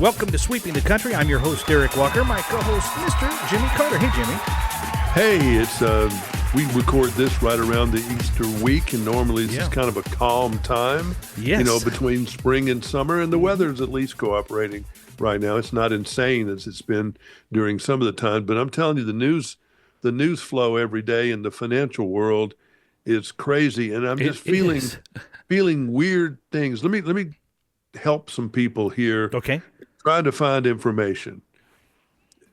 Welcome to Sweeping the Country. I'm your host, Derek Walker. My co-host, Mr. Jimmy Carter. Hey, Jimmy. Hey, we record this right around the Easter week, and normally this is kind of a calm time, between spring and summer, and the weather's at least cooperating right now. It's not insane as it's been during some of the time, but I'm telling you, the news flow every day in the financial world is crazy, and I'm just feeling weird things. Let me help some people here. Okay. Trying to find information,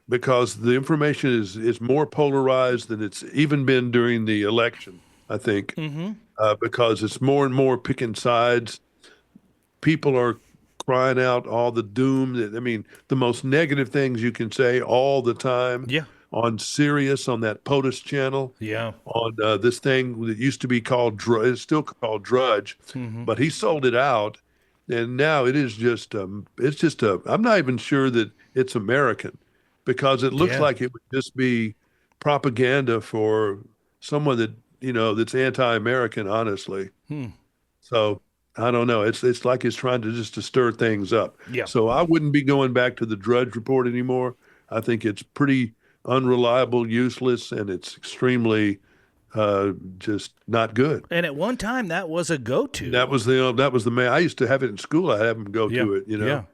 because the information is more polarized than it's even been during the election, I think, because it's more and more picking sides. People are crying out all the doom. The most negative things you can say all the time. Yeah. On Sirius, on that POTUS channel. Yeah. On this thing that used to be called, it's still called Drudge, but he sold it out. And now it is just, I'm not even sure that it's American, because it looks like it would just be propaganda for someone that, that's anti-American, honestly. So I don't know. It's like it's trying to stir things up. Yeah. So I wouldn't be going back to the Drudge Report anymore. I think it's pretty unreliable, useless, and it's extremely just not good. And at one time, that was a go-to. That was the man. I used to have it in school. I have them go to it. Yeah.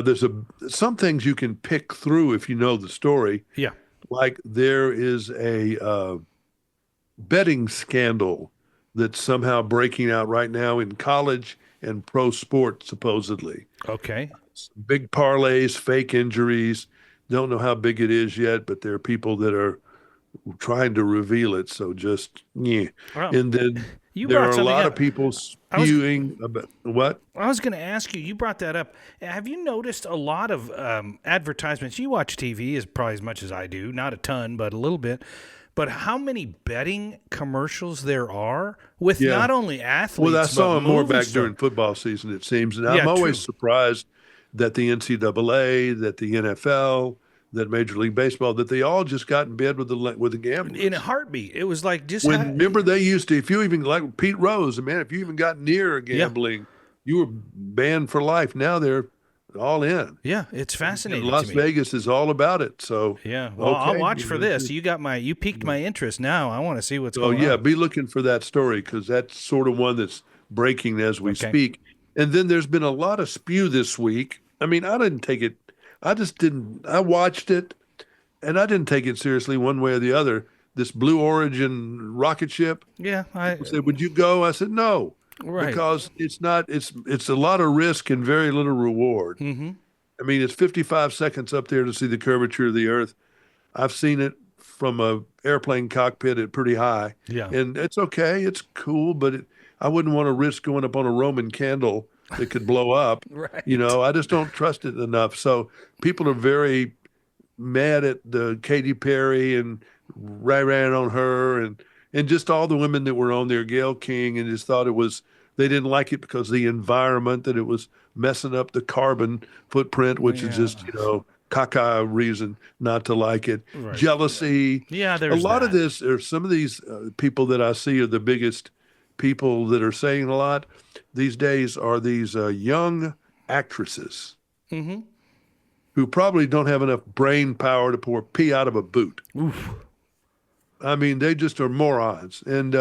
There's some things you can pick through if you know the story. Yeah. Like there is a betting scandal that's somehow breaking out right now in college and pro sport, supposedly. Okay. Big parlays, fake injuries. Don't know how big it is yet, but there are people that are trying to reveal it. So just, yeah. Well, and then there are a lot of people spewing about what? I was going to ask you, you brought that up. Have you noticed a lot of advertisements? You watch TV probably as much as I do, not a ton, but a little bit. But how many betting commercials there are with not only athletes, well, I saw them more back stars. during football season, it seems. And I'm always surprised that the NCAA, that the NFL, that Major League Baseball, that they all just got in bed with the gamblers. In a heartbeat. It was like just... remember they used to, if you even, like Pete Rose, man, if you even got near gambling, you were banned for life. Now they're all in. Yeah, it's fascinating. And Las Vegas is all about it. So yeah, well, I'll watch for this. You piqued my interest now. I want to see what's going on. Oh yeah, be looking for that story, because that's sort of one that's breaking as we speak. And then there's been a lot of spew this week. I didn't take it. I watched it, and I didn't take it seriously one way or the other. This Blue Origin rocket ship. Yeah. I said, would you go? I said, no. Right. Because it's a lot of risk and very little reward. Mm-hmm. It's 55 seconds up there to see the curvature of the earth. I've seen it from a airplane cockpit at pretty high. Yeah. And it's okay. It's cool, but I wouldn't want to risk going up on a Roman candle that could blow up. Right. I just don't trust it enough. So people are very mad at Katy Perry and ran on her and just all the women that were on there, Gayle King, and just thought they didn't like it because of the environment, that it was messing up the carbon footprint, which is just, caca reason not to like it. Right. Jealousy. Yeah, there's a lot of this, or some of these people that I see are the biggest people that are saying a lot these days are these young actresses who probably don't have enough brain power to pour pee out of a boot. Oof. They just are morons, and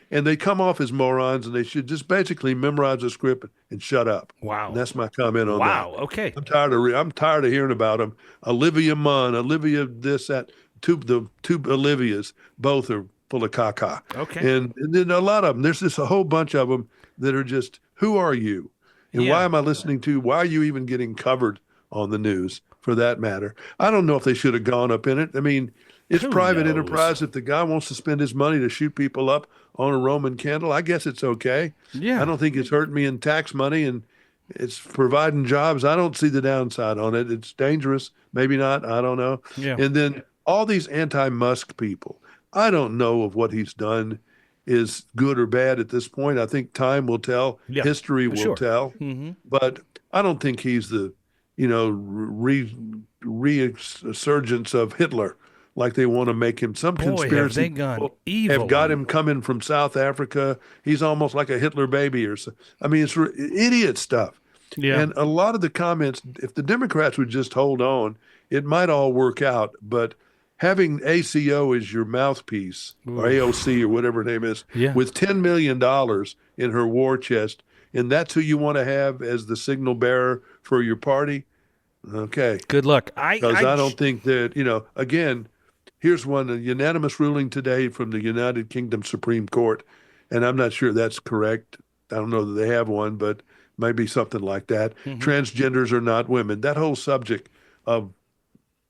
they come off as morons, and they should just basically memorize the script and shut up. Wow, and that's my comment on that. Wow, okay. I'm tired of hearing about them. Olivia Munn, Olivia this, that, the two Olivias, both are full of caca. Okay, and then a lot of them. There's just a whole bunch of them that are just, who are you, and why am I listening to? Why are you even getting covered on the news, for that matter? I don't know if they should have gone up in it. It's private enterprise. If the guy wants to spend his money to shoot people up on a Roman candle, I guess it's okay. Yeah. I don't think it's hurting me in tax money, and it's providing jobs. I don't see the downside on it. It's dangerous. Maybe not. I don't know. Yeah. And then all these anti-Musk people, I don't know if what he's done is good or bad at this point. I think time will tell. Yeah, history will tell. Mm-hmm. But I don't think he's the, resurgence of Hitler, like they want to make him. Some conspiracy have got him coming from South Africa. He's almost like a Hitler baby or so. It's idiot stuff. Yeah. And a lot of the comments, if the Democrats would just hold on, it might all work out. But having ACO as your mouthpiece, or AOC or whatever her name is, with $10 million in her war chest, and that's who you want to have as the signal bearer for your party, okay. Good luck. Because I don't think that, again, here's one, a unanimous ruling today from the United Kingdom Supreme Court, and I'm not sure that's correct. I don't know that they have one, but maybe something like that. Transgenders are not women. That whole subject of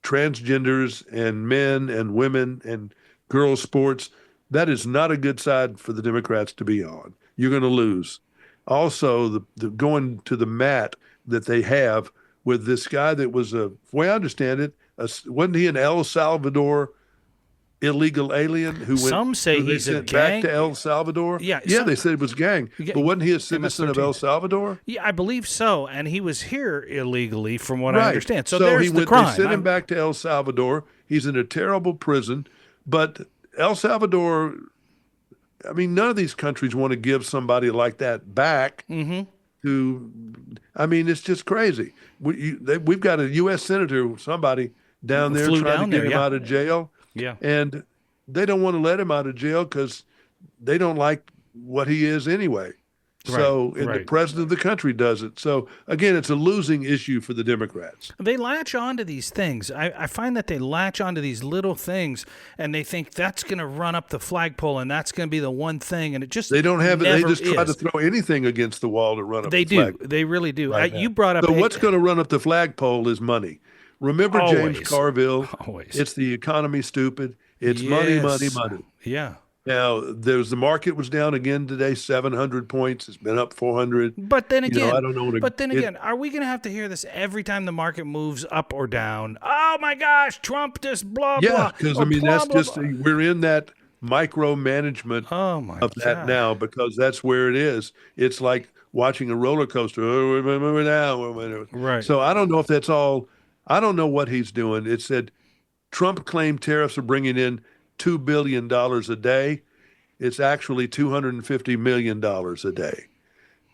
transgenders and men and women and girls sports, that is not a good side for the Democrats to be on. You're going to lose. Also, the going to the mat that they have with this guy that was, the way I understand it, wasn't he an El Salvador illegal alien who went? Some say he's a gang. Back to El Salvador. Yeah, they said it was gang. But wasn't he a citizen of El Salvador? Yeah, I believe so. And he was here illegally, from what I understand. So there's the crime. They sent him back to El Salvador. He's in a terrible prison. But El Salvador, I mean, none of these countries want to give somebody like that back. I mean, it's just crazy. We've got a U.S. senator, somebody down there trying to get him out of jail. Yeah. And they don't want to let him out of jail because they don't like what he is anyway. The president of the country does it. So, again, it's a losing issue for the Democrats. They latch onto these things. I find that they latch onto these little things, and they think that's going to run up the flagpole, and that's going to be the one thing, and it just They don't have it. never They just try is. to throw anything against the wall to run up They the do. flagpole. They really do. Right You brought up... So what's going to run up the flagpole is money. Remember Always. James Carville? Always. It's the economy, stupid. It's money, money, money. Yeah. Now, the market was down again today, 700 points. It's been up 400. But then again, I don't know. Are we going to have to hear this every time the market moves up or down? Oh my gosh, Trump just blah blah. Yeah, because that's just we're in that micromanagement of that now, because that's where it is. It's like watching a roller coaster. Oh, we're now. Right. So I don't know if that's all. I don't know what he's doing. It said Trump claimed tariffs are bringing in $2 billion a day. It's actually $250 million a day.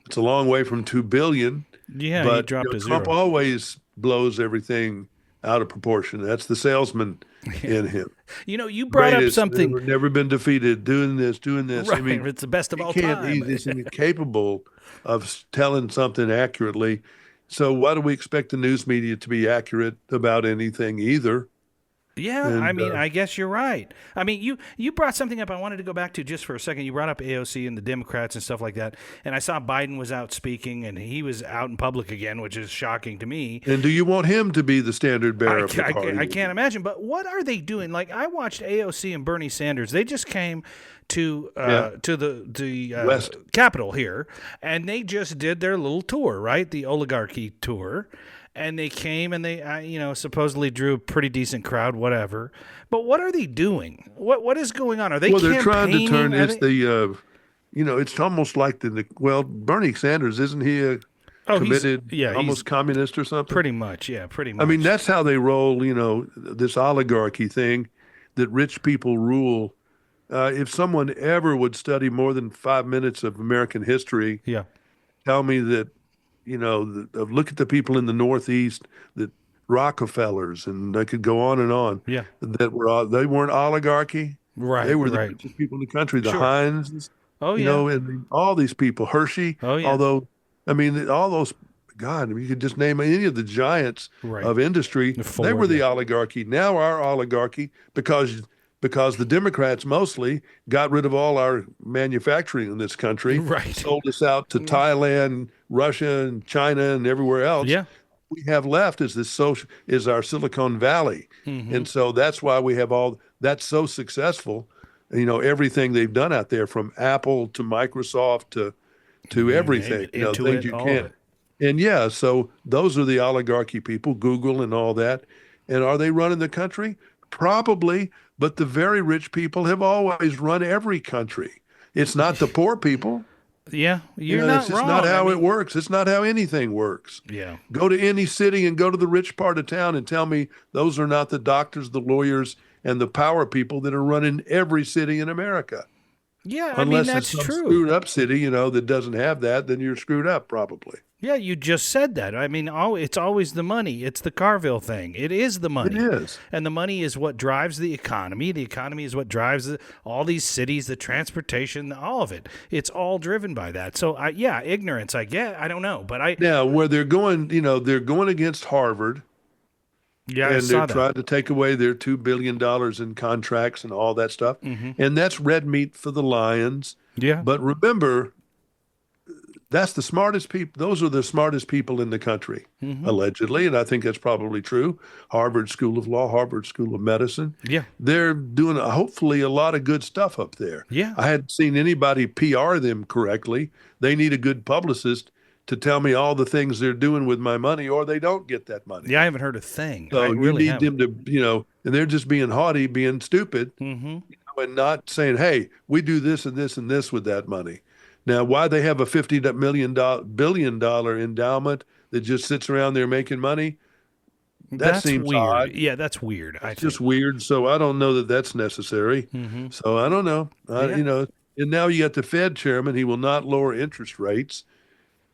It's a long way from $2 billion. Yeah, but he dropped to Trump zero. always blows everything out of proportion. That's the salesman in him. You brought up something. We've never been defeated. Doing this. Right. I mean, it's the best of all time. He's incapable of telling something accurately. So why do we expect the news media to be accurate about anything either? Yeah, I guess you're right. I mean, you brought something up I wanted to go back to just for a second. You brought up AOC and the Democrats and stuff like that. And I saw Biden was out speaking, and he was out in public again, which is shocking to me. And do you want him to be the standard bearer of the party? I can't imagine. But what are they doing? Like, I watched AOC and Bernie Sanders. They just came to the West Capitol here, and they just did their little tour, right? The oligarchy tour. And they came and they, supposedly drew a pretty decent crowd, whatever. But what are they doing? What is going on? Are they they're trying to turn it's it's almost like Bernie Sanders, isn't he a committed, almost communist or something? Pretty much, yeah, pretty much. I mean, that's how they roll, this oligarchy thing that rich people rule. If someone ever would study more than 5 minutes of American history, tell me that, look at the people in the Northeast, that Rockefellers, and I could go on and on. Yeah, that they weren't oligarchy. Right, they were the richest people in the country. The Heinz, and all these people, Hershey. Oh yeah. Although, all those. God, you could just name any of the giants of industry. They were the oligarchy. Now our oligarchy, because the Democrats mostly got rid of all our manufacturing in this country, sold us out to Thailand, Russia, and China, and everywhere else. Yeah. We have left is our Silicon Valley. Mm-hmm. And so that's why we have that's so successful. Everything they've done out there, from Apple to Microsoft to everything, things you can't. And so those are the oligarchy people, Google and all that. And are they running the country? Probably. But the very rich people have always run every country. It's not the poor people. Yeah, you're not wrong. It's not how it works. It's not how anything works. Yeah. Go to any city and go to the rich part of town and tell me those are not the doctors, the lawyers, and the power people that are running every city in America. Yeah, I mean, Unless that's it's some true. screwed up city, that doesn't have that, then you're screwed up probably. Yeah, you just said that. I mean, it's always the money. It's the Carville thing. It is the It money. is. And the money is what drives the economy. The economy is what drives all these cities, the transportation, all of it. It's all driven by that. So, yeah, ignorance, I get. I don't know. But Now, where they're going, they're going against Harvard. Yeah, I and saw they're that. trying to take away their $2 billion in contracts and all that stuff. And that's red meat for the Lions. Yeah. But remember, that's the smartest people. Those are the smartest people in the country, allegedly. And I think that's probably true. Harvard School of Law, Harvard School of Medicine. Yeah. They're doing hopefully a lot of good stuff up there. Yeah. I hadn't seen anybody PR them correctly. They need a good publicist to tell me all the things they're doing with my money, or they don't get that money. Yeah, I haven't heard a thing. So I really you need them to, and they're just being haughty, being stupid, and not saying, hey, we do this and this and this with that money. Now, why they have a $50 billion endowment that just sits around there making money, that seems weird. odd. Yeah, that's weird. It's just weird. So I don't know that that's necessary. So I don't know. And now you got the Fed chairman. He will not lower interest rates,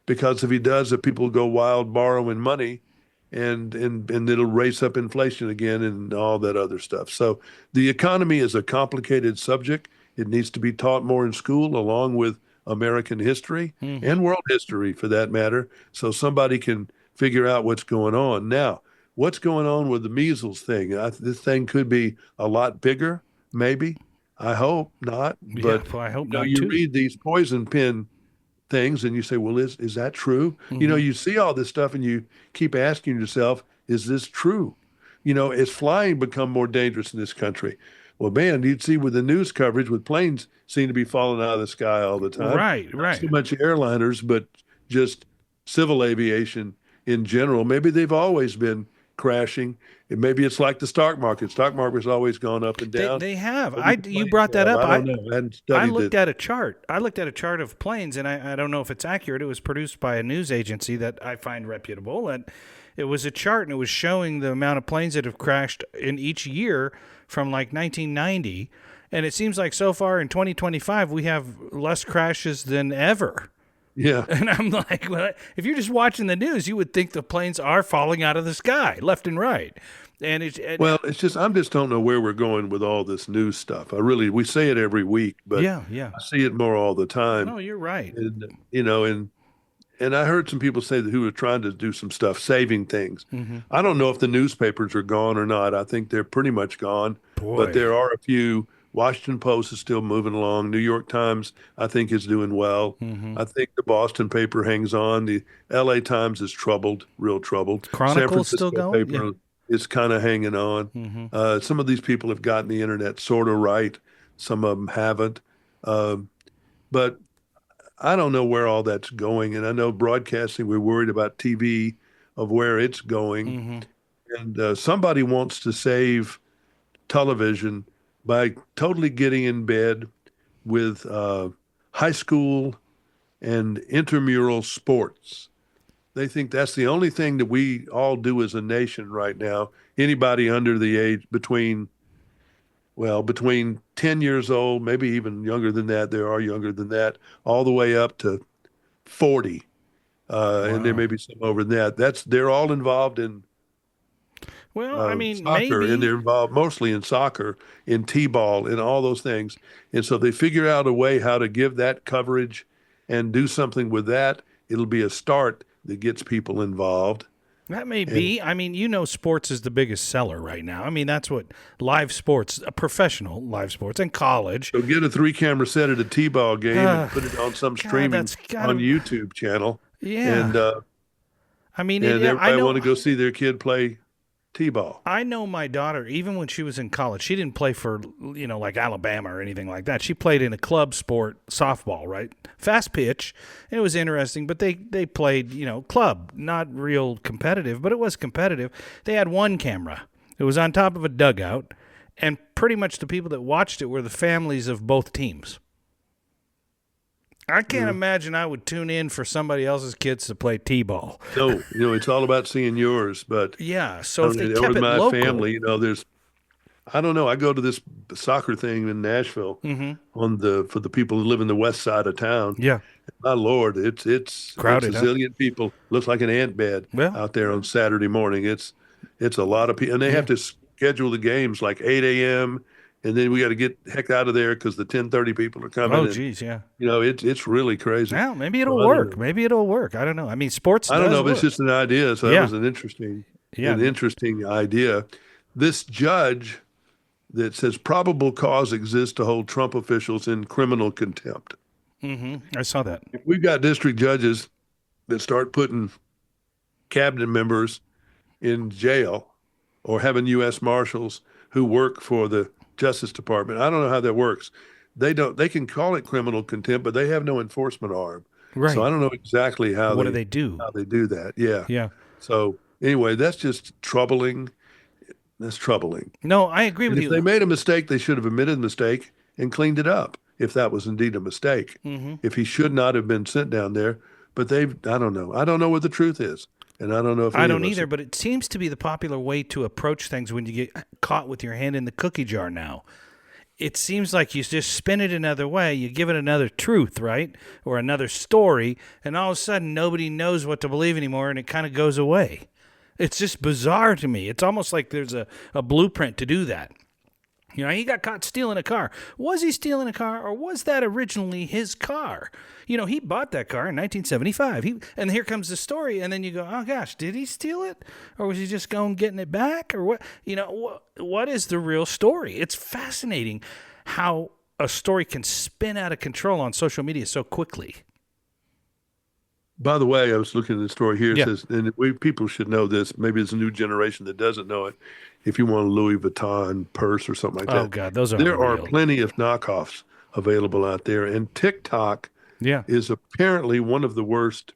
because if he does, the people go wild borrowing money, and it'll race up inflation again and all that other stuff. So the economy is a complicated subject. It needs to be taught more in school, along with American history and world history, for that matter, so somebody can figure out what's going on. Now, what's going on with the measles thing? This thing could be a lot bigger, maybe. I hope not. But I hope not you too. read these poison pen things and you say, well, is that true? You see all this stuff and you keep asking yourself, is this true? Is flying become more dangerous in this country? Well, man, you'd see with the news coverage, with planes seem to be falling out of the sky all the time. Right. Not so much airliners, but just civil aviation in general. Maybe they've always been crashing. And maybe it's like the stock market. Stock market's always gone up and down. They have. You brought that up. I don't know. I hadn't studied I looked at a chart. I looked at a chart of planes, and I don't know if it's accurate. It was produced by a news agency that I find reputable, and it was a chart, and it was showing the amount of planes that have crashed in each year from like 1990, and it seems like so far in 2025 we have less crashes than ever. Yeah. And I'm like, well, if you're just watching the news, you would think the planes are falling out of the sky left and right. And it's just, I just don't know where we're going with all this news stuff. We say it every week, but I see it more all the time. No, you're right. And I heard some people say that who were trying to do some stuff, saving things. I don't know if the newspapers are gone or not. I think they're pretty much gone. But there are a few. Washington Post is still moving along. New York Times, I think, is doing well. I think the Boston paper hangs on. The L.A. Times is troubled, real troubled. Chronicle's San Francisco still going? paper is kind of hanging on. Some of these people have gotten the internet sort of right. Some of them haven't. But I don't know where all that's going. And I know broadcasting, we're worried about TV, of where it's going. And somebody wants to save television by totally getting in bed with high school and intramural sports. They think that's the only thing that we all do as a nation right now. Anybody under the age between 10 years old, maybe even younger than that, there are younger than that, all the way up to 40. And there may be some over that. They're all involved in soccer, maybe. And they're involved mostly in soccer, in t-ball, and all those things. And so they figure out a way how to give that coverage and do something with that. It'll be a start that gets people involved. That may be. Sports is the biggest seller right now. That's what live sports, professional live sports, and college. So get a 3-camera set at a t-ball game and put it on some streaming on YouTube channel. Yeah. And everybody want to go see their kid play t-ball. I know my daughter, even when she was in college, she didn't play for, like Alabama or anything like that. She played in a club sport, softball, right? Fast pitch. It was interesting, but they played, club, not real competitive, but it was competitive. They had one camera. It was on top of a dugout, and pretty much the people that watched it were the families of both teams. I can't imagine I would tune in for somebody else's kids to play t-ball. No, it's all about seeing yours. But yeah, so if they kept it my local, family, I don't know. I go to this soccer thing in Nashville for the people who live in the west side of town. Yeah. My Lord, it's Crowded, a zillion people. Looks like an ant bed out there on Saturday morning. It's a lot of people, and they have to schedule the games like 8 a.m. and then we got to get the heck out of there because the 10:30 people are coming. Oh, geez, yeah. You know, it's really crazy. Well, maybe it'll work. Maybe it'll work. I don't know. I mean, sports. I don't know, but work. it's just an idea. So that was an interesting idea. This judge that says probable cause exists to hold Trump officials in criminal contempt. I saw that. If we've got district judges that start putting cabinet members in jail or having U.S. Marshals who work for the Justice Department. I don't know how that works. They can call it criminal contempt, but they have no enforcement arm. Right. So I don't know exactly how do they do? How they do that. Yeah. Yeah. So anyway, that's just troubling. That's troubling. No, I agree with you. If they made a mistake, they should have admitted the mistake and cleaned it up if that was indeed a mistake. If he should not have been sent down there. But I don't know. I don't know what the truth is. And I don't know if I don't either, but it seems to be the popular way to approach things when you get caught with your hand in the cookie jar now. It seems like you just spin it another way. You give it another truth, right? Or another story, and all of a sudden nobody knows what to believe anymore, and it kind of goes away. It's just bizarre to me. It's almost like there's a blueprint to do that. You know, he got caught stealing a car. Was he stealing a car, or was that originally his car? You know, he bought that car in 1975. And here comes the story, and then you go, oh, gosh, did he steal it? Or was he just going getting it back? Or what? You know, what is the real story? It's fascinating how a story can spin out of control on social media so quickly. By the way, I was looking at the story here. It says, and people should know this. Maybe it's a new generation that doesn't know it. If you want a Louis Vuitton purse or something like that. Oh, God, those are There are plenty of knockoffs available out there. And TikTok is apparently one of the worst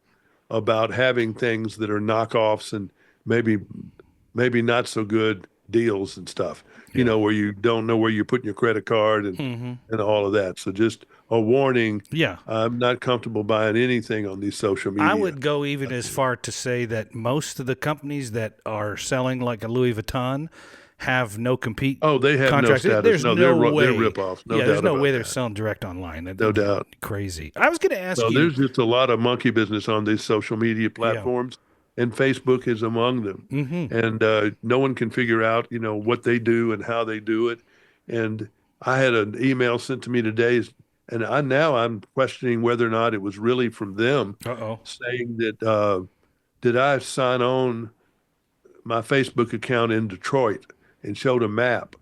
about having things that are knockoffs and maybe not so good deals and stuff. You know, where you don't know where you're putting your credit card and all of that. So just a warning. Yeah. I'm not comfortable buying anything on these social media. I would go even as far to say that most of the companies that are selling like a Louis Vuitton have no compete. Oh, they have contracts. no status. There's no way. They're rip-offs. No doubt there's no way that. they're selling direct online. No doubt. Crazy. I was going to ask you. There's just a lot of monkey business on these social media platforms. And Facebook is among them. And no one can figure out, you know, what they do and how they do it. And I had an email sent to me today, and I'm questioning whether or not it was really from them saying that, did I sign on my Facebook account in Detroit and showed a map?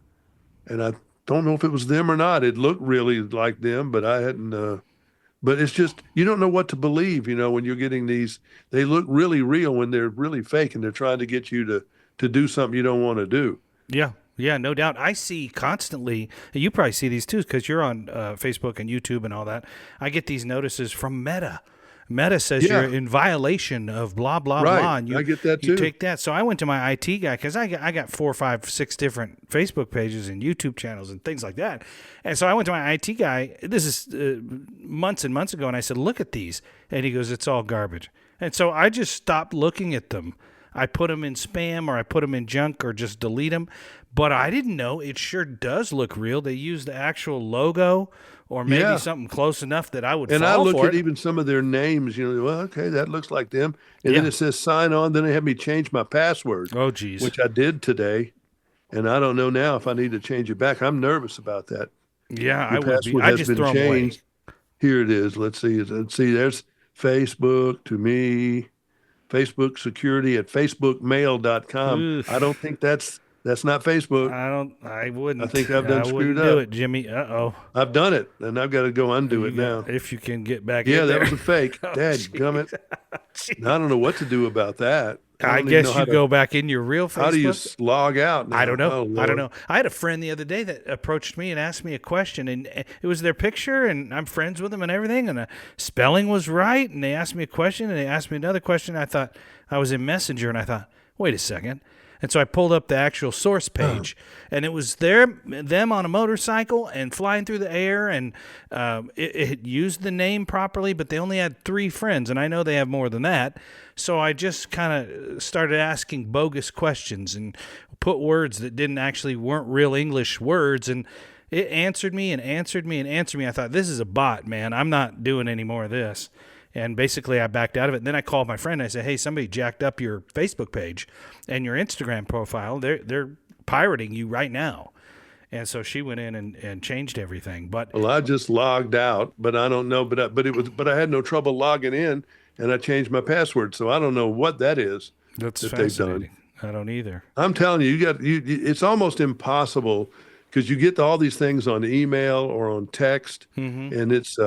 And I don't know if it was them or not. It looked really like them, but I hadn't but it's just, you don't know what to believe, you know, when you're getting these. They look really real when they're really fake, and they're trying to get you to do something you don't want to do. Yeah, no doubt. I see constantly, you probably see these too because you're on Facebook and YouTube and all that. I get these notices from Meta. Meta says you're in violation of blah, blah, blah. And I get that too. You take that. So I went to my IT guy because I got 4, 5, 6 different Facebook pages and YouTube channels and things like that. And so I went to my IT guy. This is months and months ago. And I said, look at these. And he goes, it's all garbage. And so I just stopped looking at them. I put them in spam or I put them in junk or just delete them. But I didn't know it sure does look real. They use the actual logo or maybe something close enough that I would fall for it. And I look at even some of their names, you know, well, okay, that looks like them. And then it says sign on. Then they have me change my password. Oh, geez. Which I did today. And I don't know now if I need to change it back. I'm nervous about that. Yeah, I would be. I just throw them away. Here it is. Let's see. There's Facebook to me. Facebook security at facebookmail.com. Oof. I don't think that's not Facebook. I wouldn't. I think I've done screwed up. Do it, Jimmy. I've done it, and I've got to go undo it now. If you can get back in there. Yeah, that was a fake. Dadgummit. I don't know what to do about that. I guess you go back in your real Facebook. How do you log out now? I don't know. I don't know. I had a friend the other day that approached me and asked me a question, and it was their picture, and I'm friends with them and everything, and the spelling was right, and they asked me a question, and they asked me another question. I thought I was in Messenger, and I thought, wait a second. And so I pulled up the actual source page, and it was them on a motorcycle and flying through the air, and it used the name properly, but they only had 3 friends, and I know they have more than that. So I just kind of started asking bogus questions and put words that weren't real English words, and it answered me and answered me and answered me. I thought, this is a bot, man. I'm not doing any more of this. And basically, I backed out of it. And then I called my friend. And I said, hey, somebody jacked up your Facebook page and your Instagram profile. They're pirating you right now. And so she went in and changed everything. But well, I just logged out, but I don't know. But I had no trouble logging in, and I changed my password. So I don't know what that is. That's fascinating. I don't either. I'm telling you, it's almost impossible, because you get all these things on email or on text, and it's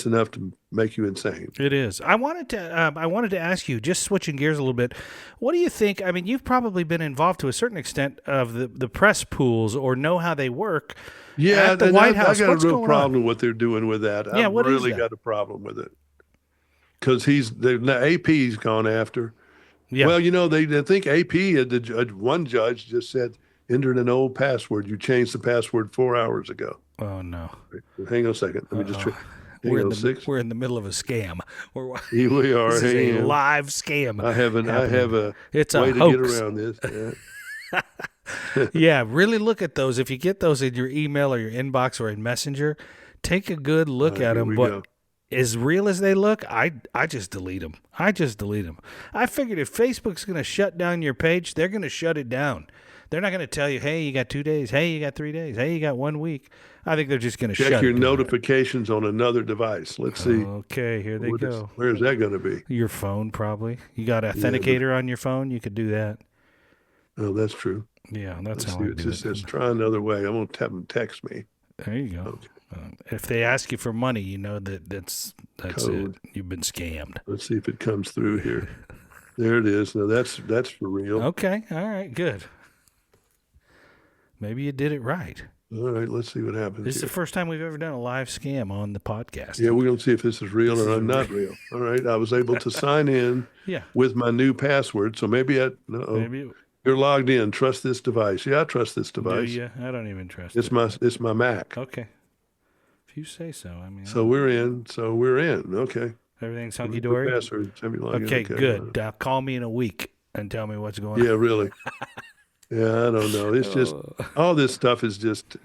enough to make you insane. It is. I wanted to ask you, just switching gears a little bit, what do you think? I mean, you've probably been involved to a certain extent of the press pools, or know how they work. Yeah, at the White House. I got What's a real problem with what they're doing with that. Yeah, I've really got a problem with it, because the AP's gone after. Yeah. Well, they think AP, one judge just said, entered an old password. You changed the password 4 hours ago. Oh, no. Hang on a second. Let me just check. We're in the middle of a scam. We are. This is a live scam. I have a it's way a to hoax. get around this. Yeah. Yeah, really look at those. If you get those in your email or your inbox or in Messenger, take a good look at them. But as real as they look, I just delete them. I figured if Facebook's going to shut down your page, they're going to shut it down. They're not going to tell you, hey, you got 2 days. Hey, you got 3 days. Hey, you got 1 week. I think they're just going to shut check your down. Notifications on another device. Let's see. Okay, here they go. Where's that going to be? Your phone, probably. You got Authenticator on your phone. You could do that. Oh, that's true. Yeah, that's how I do it. Just says, try another way. I'm going to have them text me. There you go. Okay. If they ask you for money, you know that's Code. it. You've been scammed. Let's see if it comes through here. There it is. No, that's for real. Okay. All right. Good. Maybe you did it right. All right. Let's see what happens. This is the first time we've ever done a live scam on the podcast. Yeah, we're going to see if this is real or not real. All right. I was able to sign in with my new password. So maybe you're logged in. Trust this device. Yeah, I trust this device. Yeah, I don't even trust it. It's my Mac. Okay. If you say so. I mean. So we're in. Okay. Everything's hunky dory. Okay, good. Call me in a week and tell me what's going on. Yeah, really. Yeah, I don't know. It's just all this stuff is just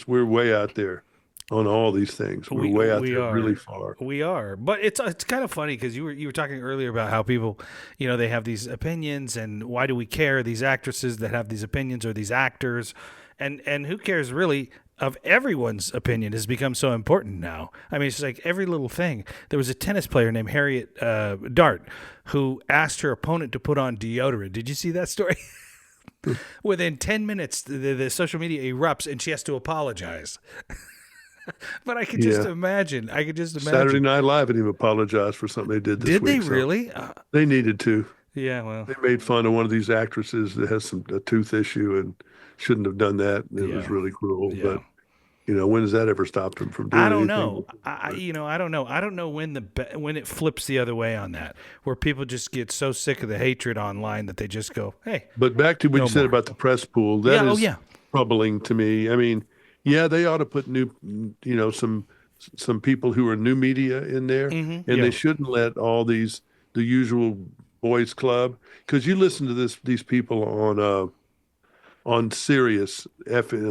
we're way out there on all these things. We're way out there, really far. We are, but it's kind of funny because you were talking earlier about how people, they have these opinions, and why do we care? These actresses that have these opinions, or these actors, and who cares really? Of everyone's opinion has become so important now. I mean, it's like every little thing. There was a tennis player named Harriet Dart who asked her opponent to put on deodorant. Did you see that story? Within 10 minutes, the social media erupts and she has to apologize. But I could just imagine. Saturday Night Live didn't even apologize for something they did this week. Did they really? They needed to. Yeah, well. They made fun of one of these actresses that has a tooth issue and shouldn't have done that. It was really cruel. Yeah. But when has that ever stopped them from doing anything? I don't know. I don't know when it flips the other way on that, where people just get so sick of the hatred online that they just go, hey. But back to what you said about the press pool, that is troubling to me. I mean, they ought to put some people who are new media in there, and they shouldn't let all the usual boys club, because you listen to these people on Sirius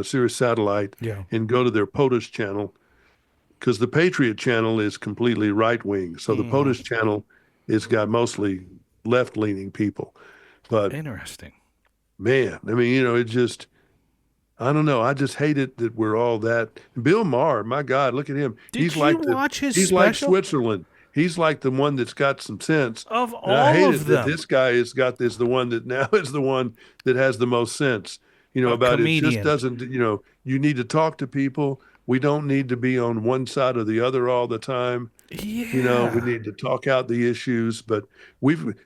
Sirius Satellite, and go to their POTUS channel, because the Patriot channel is completely right wing. So the POTUS channel has got mostly left leaning people. But interesting, man. I mean, it just, I don't know. I just hate it that we're all that. Bill Maher, my God, look at him. He's watch his special? Like Switzerland. He's like the one that's got some sense. Of all of them. This guy is the one that now is the one that has the most sense, about comedian. It just doesn't, you need to talk to people. We don't need to be on one side or the other all the time. Yeah. We need to talk out the issues, but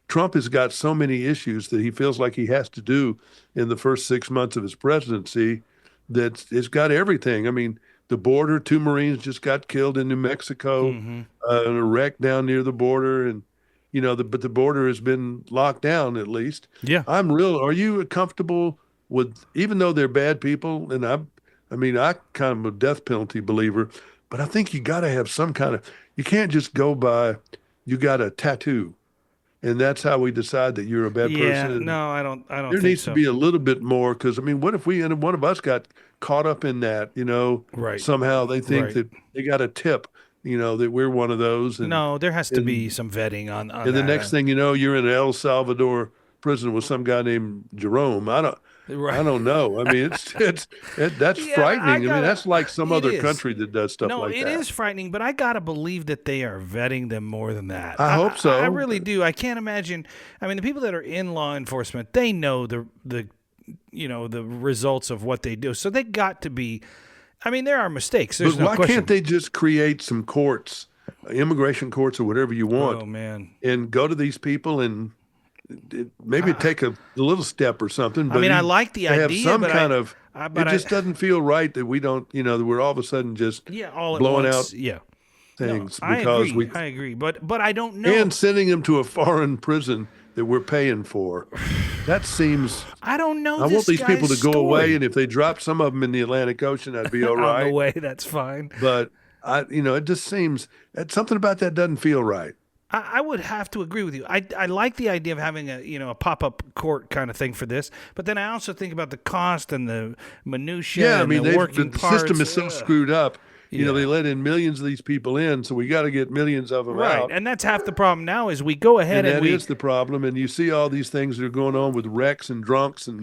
Trump has got so many issues that he feels like he has to do in the first 6 months of his presidency that it's got everything. I mean, the border, 2 Marines just got killed in New Mexico, in a wreck down near the border. And, but the border has been locked down at least. Yeah. Are you comfortable with, even though they're bad people, and I kind of a death penalty believer, but I think you got to have some kind of, you can't just go by, you got a tattoo. And that's how we decide that you're a bad person. Yeah, no, I don't There think needs so. to be a little bit more, because what if one of us got caught up in that? Right. Somehow they think that they got a tip, that we're one of those. And, no, there has to be some vetting on and that. the next thing you know, you're in El Salvador prison with some guy named Jerome. I don't know. I mean, that's frightening. That's like some other country that does stuff like that. No, it is frightening, but I gotta believe that they are vetting them more than that. I hope so. I really do. I can't imagine. I mean, the people that are in law enforcement, they know the results of what they do, so they got to be. I mean, there are mistakes. There's no question. Why can't they just create some courts, immigration courts, or whatever you want? Oh man, and go to these people and. Maybe take a little step or something. But I like the idea, have some but kind of. It just doesn't feel right that we don't. That we're all of a sudden just all at blowing once. out things because I agree, but I don't know. And sending them to a foreign prison that we're paying for. That seems. I don't know. I want these people to go away, and if they drop some of them in the Atlantic Ocean, I'd be all right. On the way, that's fine. But it just seems something about that doesn't feel right. I would have to agree with you. I like the idea of having a pop-up court kind of thing for this, but then I also think about the cost and the minutiae. Yeah, the system is so screwed up. They let in millions of these people in, so we got to get millions of them out. Right, and that's half the problem now is we go ahead and that is the problem. And you see all these things that are going on with wrecks and drunks and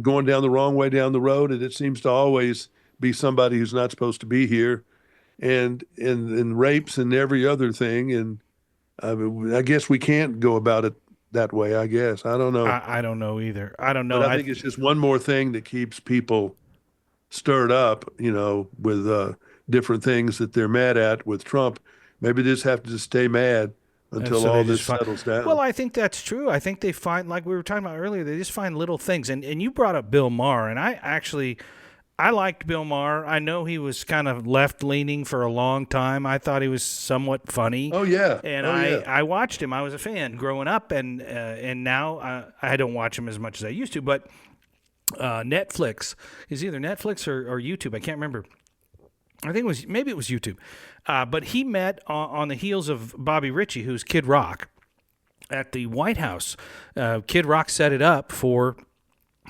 going down the wrong way down the road, and it seems to always be somebody who's not supposed to be here, and rapes and every other thing. And I guess we can't go about it that way, I guess. I don't know. I don't know either. I don't know. But I think it's just one more thing that keeps people stirred up, with different things that they're mad at with Trump. Maybe they just have to just stay mad until all this settles down. Well, I think that's true. I think they find, like we were talking about earlier, they just find little things. And you brought up Bill Maher, and I liked Bill Maher. I know he was kind of left-leaning for a long time. I thought he was somewhat funny. Oh, yeah. And I watched him. I was a fan growing up, and now I don't watch him as much as I used to. But Netflix, is either Netflix or YouTube. I can't remember. I think maybe it was YouTube. But he met on the heels of Bobby Ritchie, who's Kid Rock, at the White House. Kid Rock set it up for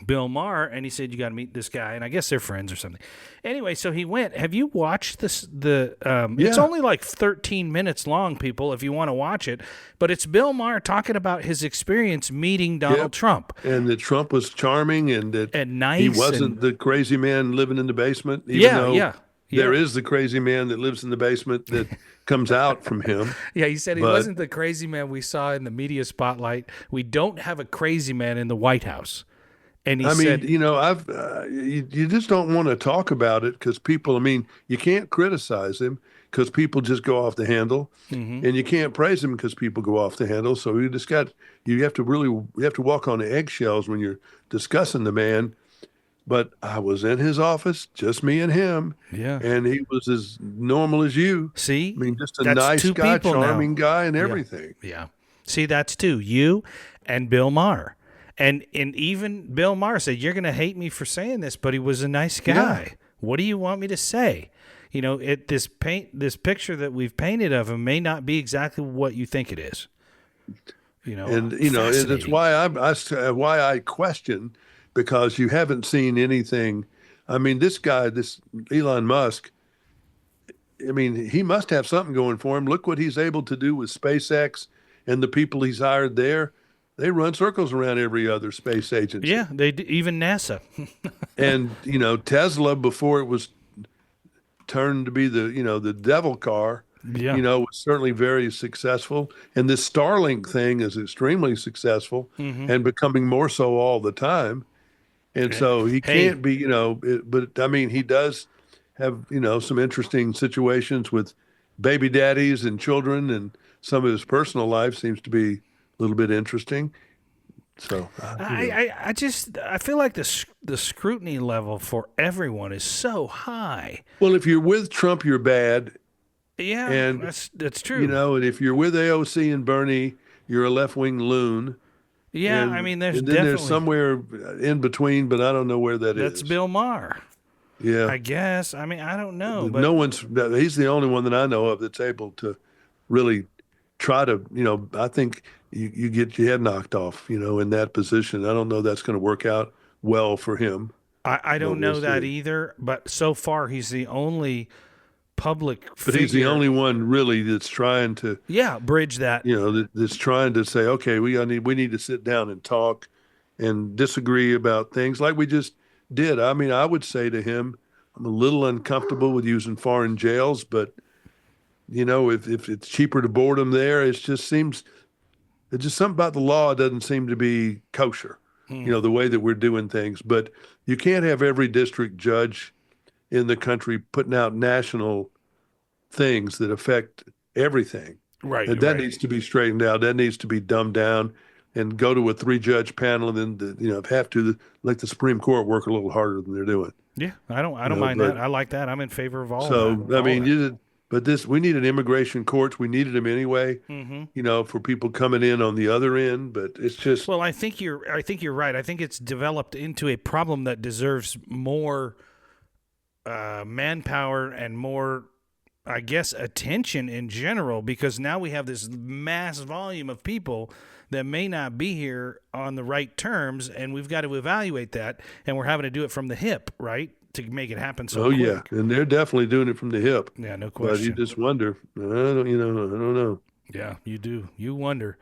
Bill Maher, and he said, you got to meet this guy, and I guess they're friends or something. Anyway, so he went. Have you watched this? It's only like 13 minutes long, people, if you want to watch it, but it's Bill Maher talking about his experience meeting Donald Trump. And that Trump was charming, and that nice, he wasn't the crazy man living in the basement, even though there is the crazy man that lives in the basement that comes out from him. Yeah, he said he wasn't the crazy man we saw in the media spotlight. We don't have a crazy man in the White House. And he said, you just don't want to talk about it because people, you can't criticize him because people just go off the handle, and you can't praise him because people go off the handle. So you have to walk on eggshells when you're discussing the man. But I was in his office, just me and him. Yeah. And he was as normal as you. See? Just a nice guy, charming guy, and everything. Yeah. See, that's two. You and Bill Maher. And even Bill Maher said, you're going to hate me for saying this, but he was a nice guy. Yeah. What do you want me to say? This picture that we've painted of him may not be exactly what you think it is. It's why I question, because you haven't seen anything. This guy, this Elon Musk, he must have something going for him. Look what he's able to do with SpaceX and the people he's hired there. They run circles around every other space agency. Yeah, even NASA. And Tesla, before it was turned to be the devil car, was certainly very successful. And this Starlink thing is extremely successful and becoming more so all the time. And so he can't be, but he does have some interesting situations with baby daddies and children, and some of his personal life seems to be a little bit interesting. So I feel like the scrutiny level for everyone is so high. Well, if you're with Trump, you're bad. Yeah, and that's true. And if you're with AOC and Bernie, you're a left-wing loon. Yeah, I mean, there's and then definitely there's somewhere in between, but I don't know where that is. That's Bill Maher. Yeah, I guess. I mean, I don't know, but no one's. He's the only one that I know of that's able to really try to. I think you get your head knocked off. In that position. I don't know that's going to work out well for him. I don't know that either. But so far, he's the only public figure. But he's the only one really that's trying to bridge that. That's trying to say, okay, we need to sit down and talk and disagree about things like we just did. I mean, I would say to him, I'm a little uncomfortable with using foreign jails, but if it's cheaper to board them there, it's just something about the law doesn't seem to be kosher. The way that we're doing things. But you can't have every district judge in the country putting out national things that affect everything. Right. And that needs to be straightened out. That needs to be dumbed down and go to a 3-judge panel and then, have to let the Supreme Court work a little harder than they're doing. Yeah, I don't mind that. I like that. I'm in favor of all of that. So, I mean, we needed immigration courts. We needed them anyway, for people coming in on the other end. But it's just. Well, I think you're right. I think it's developed into a problem that deserves more manpower and more, I guess, attention in general, because now we have this mass volume of people that may not be here on the right terms, and we've got to evaluate that, and we're having to do it from the hip, right, to make it happen so quick. Yeah, and they're definitely doing it from the hip. Yeah, no question. But you just wonder. I don't know. Yeah, you do. You wonder.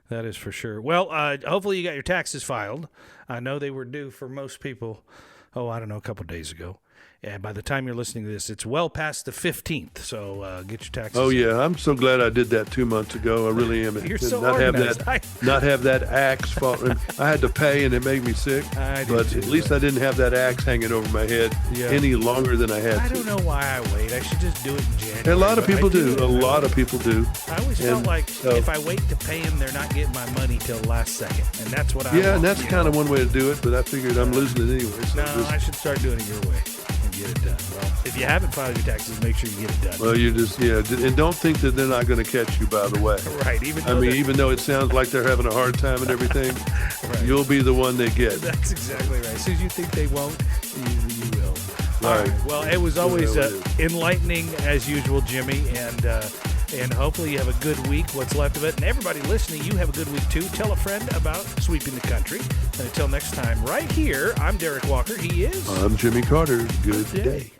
That is for sure. Well, hopefully you got your taxes filed. I know they were due for most people, a couple of days ago. And by the time you're listening to this, it's well past the 15th. So get your taxes. Oh yeah, I'm so glad I did that 2 months ago. I really am. You're so not organized. Not have that axe fall. I had to pay, and it made me sick. But at least I didn't have that axe hanging over my head any longer than I had. I don't know why I wait. I should just do it in January. A lot of people do. A lot of people do. I always felt like if I wait to pay them, they're not getting my money till last second, and that's what I want. Yeah, and that's kind of one way to do it. But I figured I'm losing it anyway. So I should start doing it your way. Get it done. Well, if you haven't filed your taxes, make sure you get it done. Well, you just and don't think that they're not going to catch you. By the way, right? Even though it sounds like they're having a hard time and everything, right. You'll be the one they get. That's exactly right. As soon as you think they won't, you will. All right. Well, it was always enlightening as usual, Jimmy, and hopefully you have a good week. What's left of it, and everybody listening, you have a good week too. Tell a friend about Sweeping the Country. And until next time, right here, I'm Derek Walker. He is. I'm Jimmy Carter. Good day.